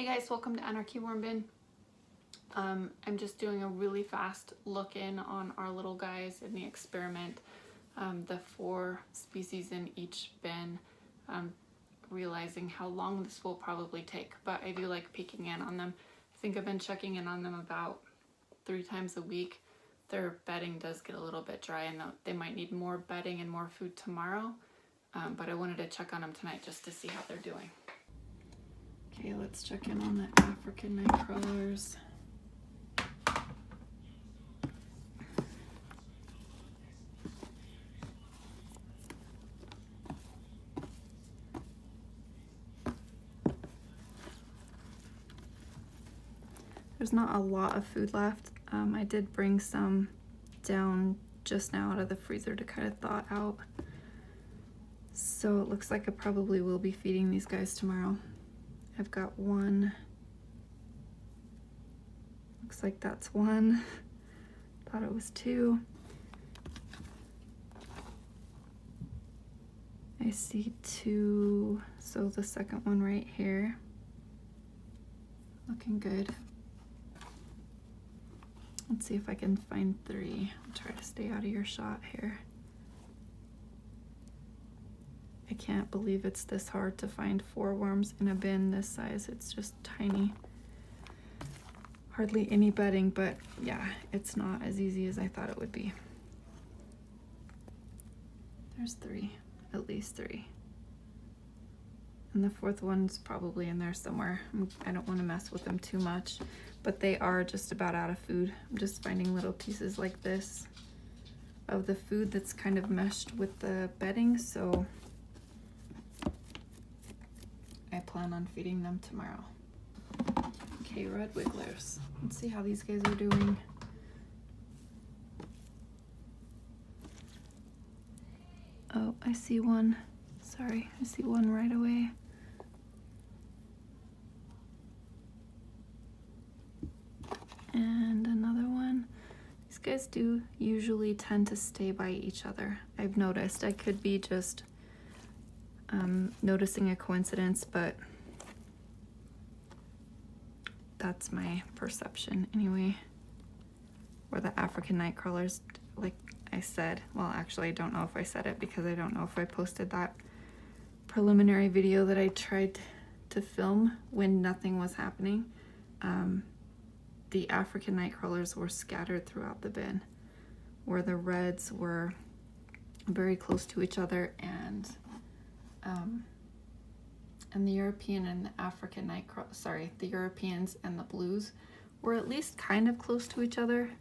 Hey guys, welcome to Anarchy Worm Bin. I'm just doing a really fast look in on our little guys in the experiment. The 4 species in each bin. Realizing how long this will probably take, but I do like peeking in on them. I think I've been checking in on them about 3 times a week. Their bedding does get a little bit dry and they might need more bedding and more food tomorrow, but I wanted to check on them tonight just to see how they're doing. Okay, let's check in on the African night crawlers. There's not a lot of food left. I did bring some down just now out of the freezer to kind of thaw out. So it looks like I probably will be feeding these guys tomorrow. I've got 1. Looks like that's 1. Thought it was 2. I see 2, so the second one right here. Looking good. Let's see if I can find 3. I'll try to stay out of your shot here. I can't believe it's this hard to find 4 worms in a bin this size. It's just tiny. Hardly any bedding, but yeah, it's not as easy as I thought it would be. There's 3, at least 3. And the 4th one's probably in there somewhere. I don't want to mess with them too much, but they are just about out of food. I'm just finding little pieces like this of the food that's kind of meshed with the bedding, so I plan on feeding them tomorrow. Okay, red wigglers. Let's see how these guys are doing. Oh, I see one. Sorry, I see one right away. And another one. These guys do usually tend to stay by each other. I've noticed. I could be just noticing a coincidence, but that's my perception anyway. Or the African night crawlers, like I said, well actually I don't know if I said it because I don't know if I posted that preliminary video that I tried to film when nothing was happening. The African night crawlers were scattered throughout the bin, where the reds were very close to each other, and the European and the African night the Europeans and the blues were at least kind of close to each other,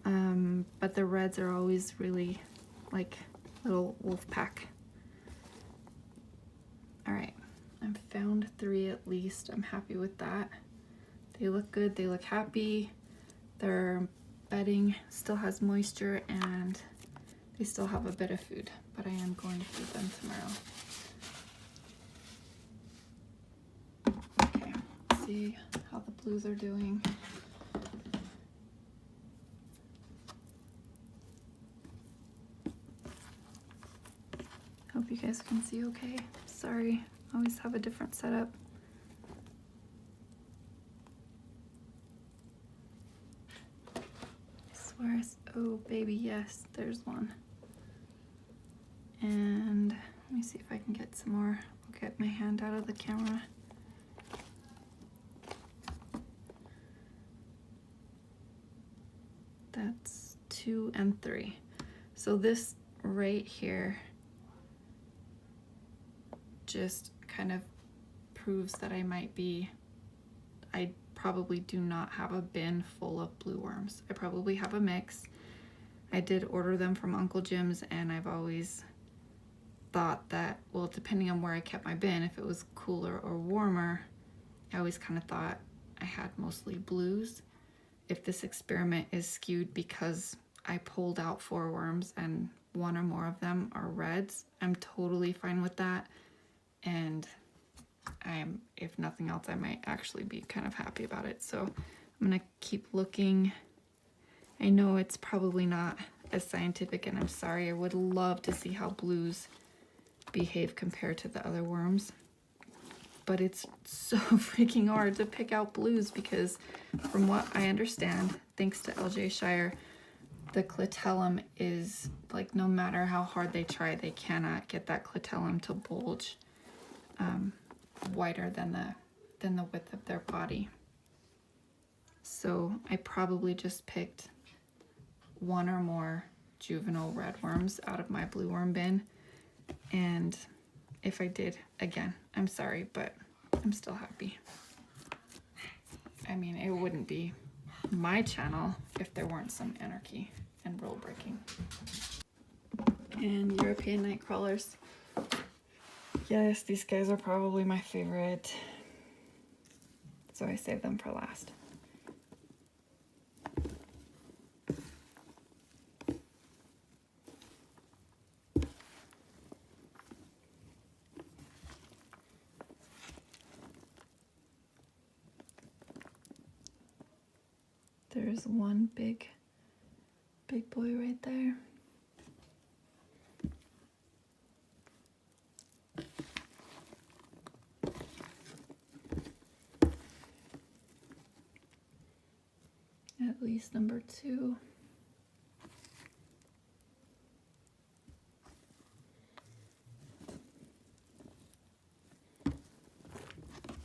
but the reds are always really like little wolf pack. All right, I've found 3 at least. I'm happy with that. They look good, they look happy. Their bedding still has moisture and they still have a bit of food, but I am going to feed them tomorrow. Okay, let's see how the blues are doing. Hope you guys can see okay. Sorry, I always have a different setup. Oh baby, yes, there's one. And let me see if I can get some more. I'll get my hand out of the camera. That's 2 and 3. So this right here just kind of proves that I probably do not have a bin full of blue worms. I probably have a mix. I did order them from Uncle Jim's, and I've always thought that, well, depending on where I kept my bin, if it was cooler or warmer, I always kind of thought I had mostly blues. If this experiment is skewed because I pulled out 4 worms and 1 or more of them are reds, I'm totally fine with that. And if nothing else, I might actually be kind of happy about it. So I'm gonna keep looking. I know it's probably not as scientific, and I'm sorry. I would love to see how blues behave compared to the other worms. but it's so freaking hard to pick out blues because from what I understand, thanks to LJ Shire, the clitellum is like, no matter how hard they try, they cannot get that clitellum to bulge wider than the width of their body. So I probably just picked one or more juvenile redworms out of my blue worm bin, and if I did, again, I'm sorry, but I'm still happy. I mean, it wouldn't be my channel if there weren't some anarchy and rule breaking. And European night crawlers. Yes, these guys are probably my favorite, so I saved them for last. There's one big boy right there. At least number 2.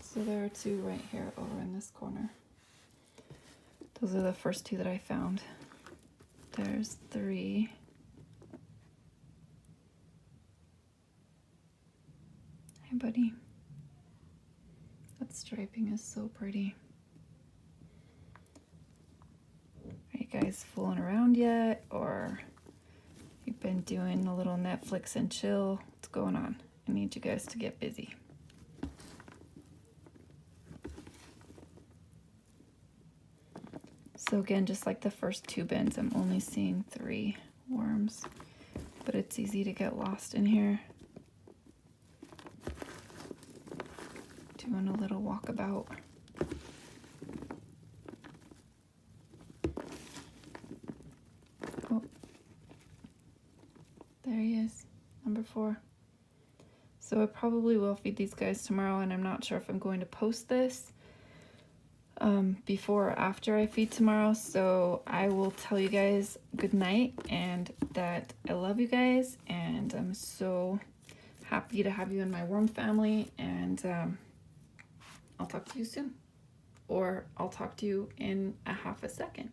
So there are 2 right here over in this corner. Those are the first 2 that I found. There's 3. Hey, buddy. That striping is so pretty. Are you guys fooling around yet? Or you've been doing a little Netflix and chill? What's going on? I need you guys to get busy. So again, just like the first 2 bins, I'm only seeing 3 worms, but it's easy to get lost in here. Doing a little walkabout. Oh, there he is, number 4. So I probably will feed these guys tomorrow, and I'm not sure if I'm going to post this before or after I feed tomorrow, so I will tell you guys good night and that I love you guys, and I'm so happy to have you in my worm family, and I'll talk to you soon, or I'll talk to you in a half a second.